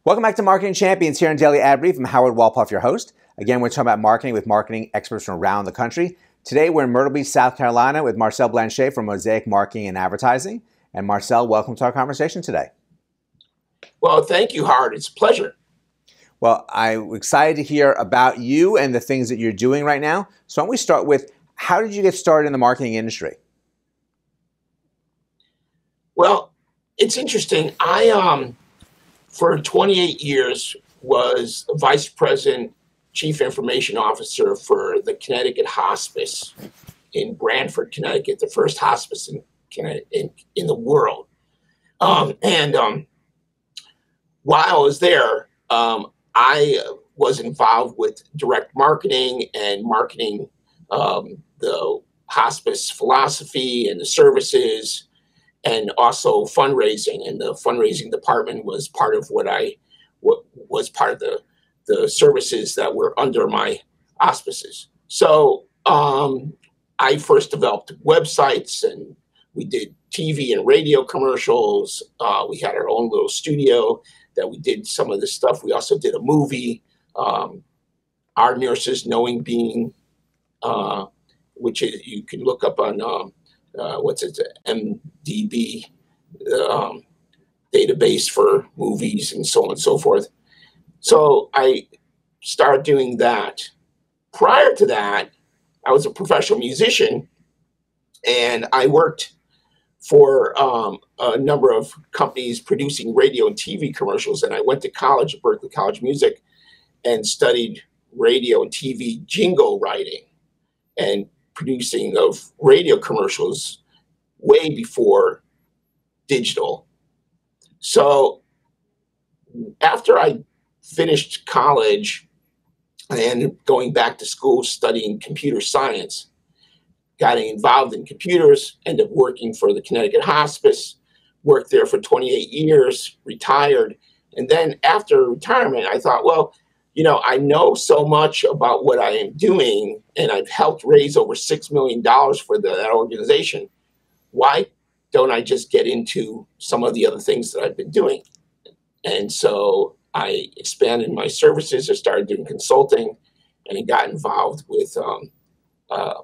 Welcome back to Marketing Champions here on Daily Ad Brief. I'm Howard Walpoff, your host. Again, we're talking about marketing with marketing experts from around the country. Today, we're in Myrtle Beach, South Carolina with Marcel Blanchet from Mosaic Marketing and Advertising. And Marcel, welcome to our conversation today. Well, thank you, Howard. It's a pleasure. Well, I'm excited to hear about you and the things that you're doing right now. So why don't we start with, how did you get started in the marketing industry? Well, it's interesting. I, for 28 years, was Vice President, Chief Information Officer for the Connecticut Hospice in Branford, Connecticut, the first hospice in the world. While I was there, I was involved with direct marketing and marketing the hospice philosophy and the services, and also fundraising. And the fundraising department was part of what was part of the services that were under my auspices. So I first developed websites, and we did TV and radio commercials. We had our own little studio that we did some of this stuff. We also did a movie, Our Nurses Knowing Being, which you can look up on MDB, database for movies and so on and so forth. So I started doing that. Prior to that, I was a professional musician, and I worked for a number of companies producing radio and TV commercials. And I went to college at Berklee College of Music and studied radio and TV jingle writing and producing of radio commercials way before digital. So after I finished college, I ended up going back to school studying computer science, got involved in computers, ended up working for the Connecticut Hospice, worked there for 28 years, retired. And then after retirement, I thought, well, you know, I know so much about what I am doing, and I've helped raise over $6 million for that organization. Why don't I just get into some of the other things that I've been doing? And so I expanded my services. I started doing consulting, and I got involved with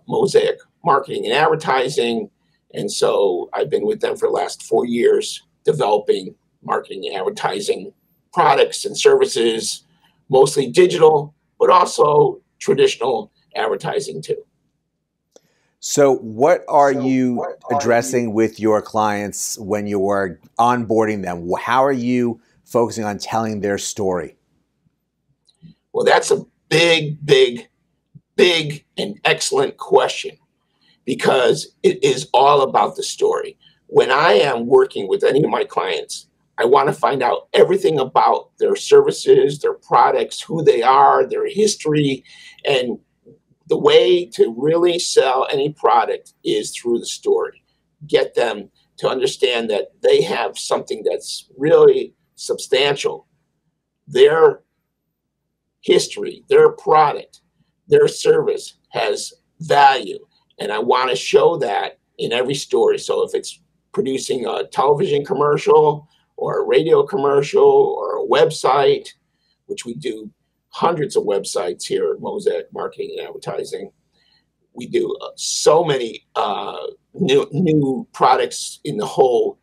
Mosaic Marketing and Advertising. And so I've been with them for the last 4 years, developing marketing and advertising products and services, mostly digital, but also traditional advertising too. So what are you addressing with your clients when you are onboarding them? How are you focusing on telling their story? Well, that's a big and excellent question, because it is all about the story. When I am working with any of my clients, I want to find out everything about their services, their products, who they are, their history. And the way to really sell any product is through the story. Get them to understand that they have something that's really substantial. Their history, their product, their service has value. And I want to show that in every story. So if it's producing a television commercial or a radio commercial or a website, which we do hundreds of websites here at Mosaic Marketing and Advertising. We do so many new products in the whole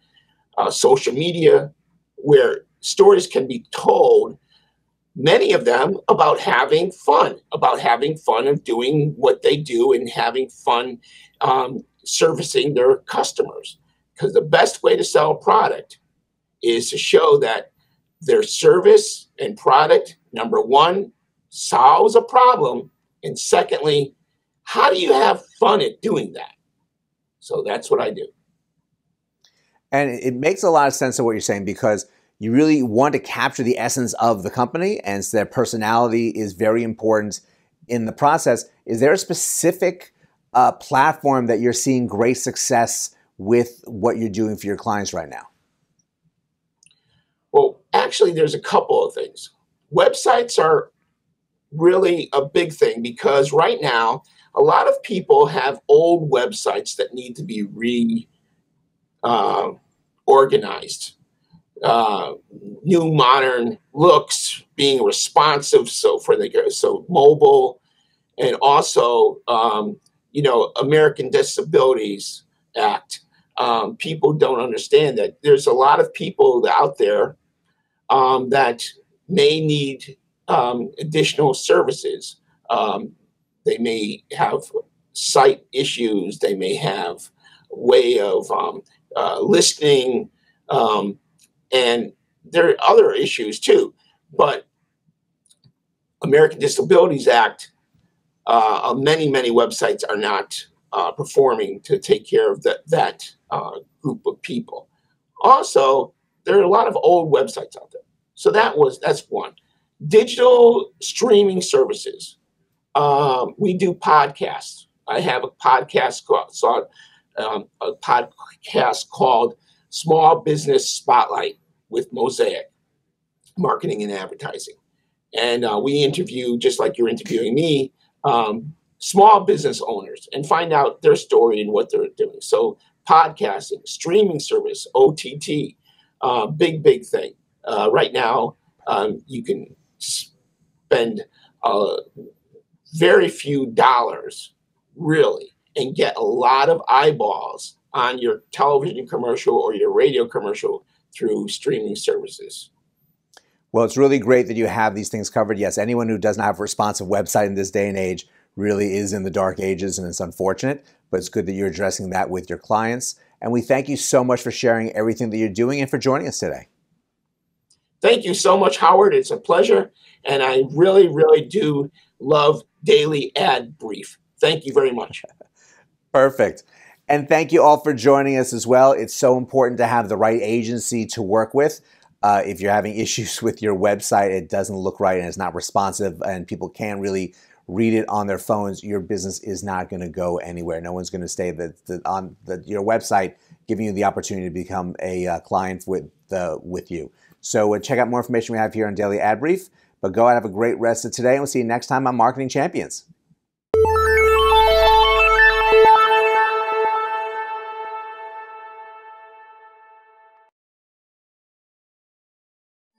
social media, where stories can be told, many of them about having fun of doing what they do and having fun servicing their customers. Because the best way to sell a product is to show that their service and product, number one, solves a problem, and secondly, how do you have fun at doing that? So that's what I do. And it makes a lot of sense of what you're saying, because you really want to capture the essence of the company, and so their personality is very important in the process. Is there a specific platform that you're seeing great success with what you're doing for your clients right now? Well, actually, there's a couple of things. Websites are really a big thing, because right now, a lot of people have old websites that need to be organized. new modern looks, being responsive, so mobile, and also American Disabilities Act. People don't understand that there's a lot of people out there that may need additional services. They may have sight issues. They may have a way of listening, and there are other issues too. But American Disabilities Act, many websites are not performing to take care of that group of people. Also, there are a lot of old websites out there. So that's one. Digital streaming services. We do podcasts. I have a podcast called Small Business Spotlight with Mosaic Marketing and Advertising. And we interview, just like you're interviewing me, small business owners and find out their story and what they're doing. So podcasting, streaming service, OTT, big thing. Right now, you can spend very few dollars, really, and get a lot of eyeballs on your television commercial or your radio commercial through streaming services. Well, it's really great that you have these things covered. Yes, anyone who doesn't have a responsive website in this day and age really is in the dark ages, and it's unfortunate, but it's good that you're addressing that with your clients. And we thank you so much for sharing everything that you're doing and for joining us today. Thank you so much, Howard. It's a pleasure. And I really do love Daily Ad Brief. Thank you very much. Perfect. And thank you all for joining us as well. It's so important to have the right agency to work with. If you're having issues with your website, it doesn't look right and it's not responsive and people can't really read it on their phones, your business is not going to go anywhere. No one's going to stay on your website, giving you the opportunity to become a client with you. So check out more information we have here on Daily Ad Brief. But go out, have a great rest of today, and we'll see you next time on Marketing Champions.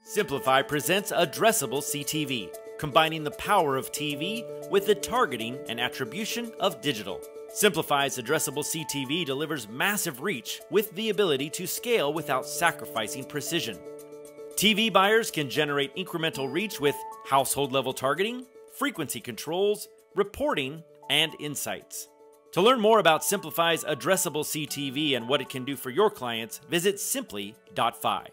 Simplify presents Addressable CTV, combining the power of TV with the targeting and attribution of digital. Simplify's Addressable CTV delivers massive reach with the ability to scale without sacrificing precision. TV buyers can generate incremental reach with household-level targeting, frequency controls, reporting, and insights. To learn more about Simplify's Addressable CTV and what it can do for your clients, visit simply.fi.